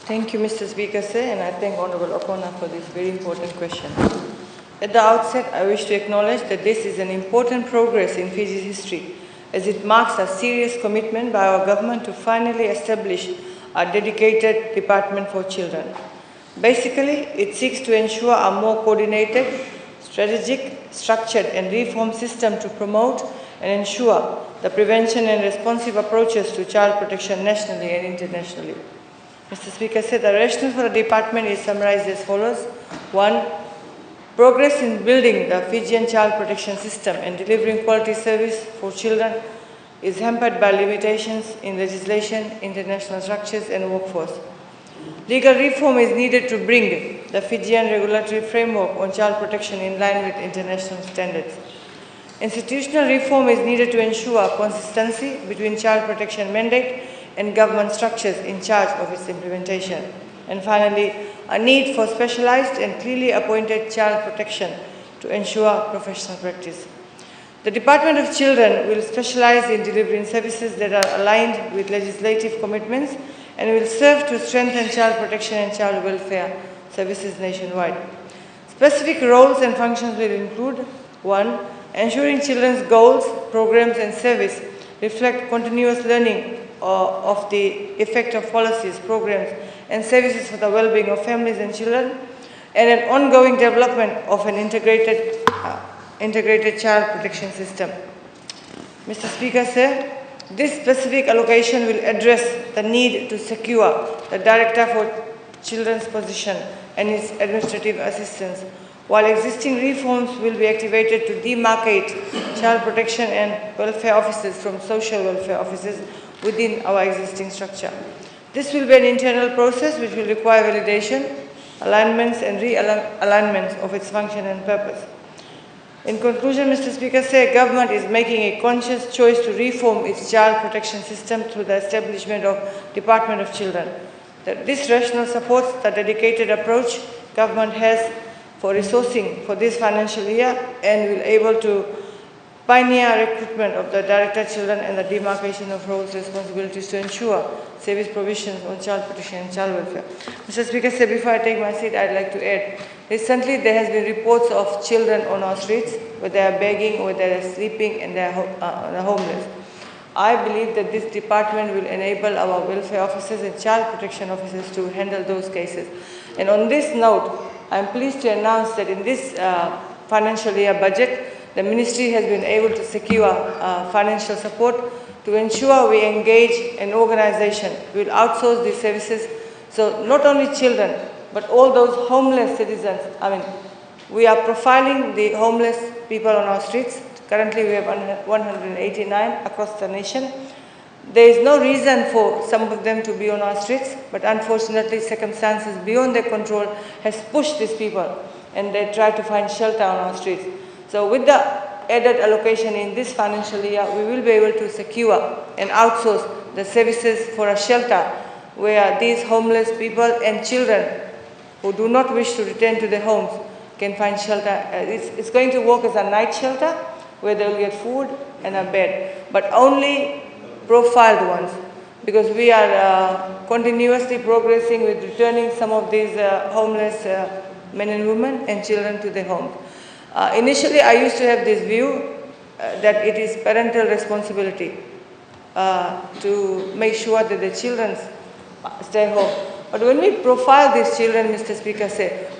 Thank you, Mr. Speaker, sir, and I thank Honorable Okona for this very important question. At the outset, I wish to acknowledge that this is an important progress in Fiji's history, as it marks a serious commitment by our government to finally establish a dedicated Department for Children. Basically, it seeks to ensure a more coordinated, strategic, structured and reformed system to promote and ensure the prevention and responsive approaches to child protection nationally and internationally. Mr. Speaker, the rationale for the department is summarized as follows. 1. Progress in building the Fijian child protection system and delivering quality service for children is hampered by limitations in legislation, international structures and workforce. Legal reform is needed to bring the Fijian regulatory framework on child protection in line with international standards. Institutional reform is needed to ensure consistency between child protection mandate and government structures in charge of its implementation. And finally, a need for specialized and clearly appointed child protection to ensure professional practice. The Department of Children will specialize in delivering services that are aligned with legislative commitments and will serve to strengthen child protection and child welfare services nationwide. Specific roles and functions will include 1. Ensuring children's goals, programs and service reflect continuous learning of the effect of policies, programs and services for the well-being of families and children, and an ongoing development of an integrated child protection system. Mr. Speaker, sir, this specific allocation will address the need to secure the Director for Children's position and his administrative assistance, while existing reforms will be activated to demarcate child protection and welfare officers from social welfare officers within our existing structure. This will be an internal process which will require validation, alignments and realignments of its function and purpose. In conclusion, Mr. Speaker, government is making a conscious choice to reform its child protection system through the establishment of Department of Children. This rationale supports the dedicated approach government has for resourcing for this financial year and will able to pioneer recruitment of the Director Children and the demarcation of roles and responsibilities to ensure service provisions on child protection and child welfare. Mr. Speaker, before I take my seat, I'd like to add, recently there has been reports of children on our streets where they are begging, where they are sleeping and they are homeless. I believe that this department will enable our welfare officers and child protection officers to handle those cases. And on this note, I am pleased to announce that in this financial year budget, the Ministry has been able to secure financial support to ensure we engage an organization. We will outsource these services. So not only children, but all those homeless citizens. We are profiling the homeless people on our streets. Currently, we have 189 across the nation. There is no reason for some of them to be on our streets, but unfortunately, circumstances beyond their control has pushed these people, and they try to find shelter on our streets. So with the added allocation in this financial year, we will be able to secure and outsource the services for a shelter where these homeless people and children who do not wish to return to their homes can find shelter. It's going to work as a night shelter where they will get food and a bed, but only profiled ones, because we are continuously progressing with returning some of these homeless men and women and children to their homes. Initially, I used to have this view that it is parental responsibility to make sure that the children stay home. But when we profile these children, Mr. Speaker,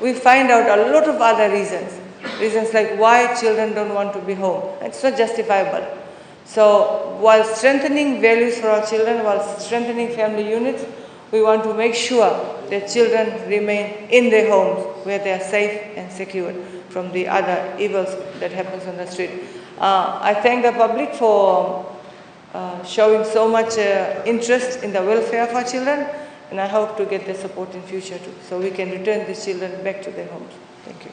we find out a lot of other reasons. Reasons like why children don't want to be home. It's not justifiable. So while strengthening values for our children, while strengthening family units, we want to make sure that children remain in their homes where they are safe and secured from the other evils that happens on the street. I thank the public for showing so much interest in the welfare of our children, and I hope to get their support in future too, so we can return these children back to their homes. Thank you.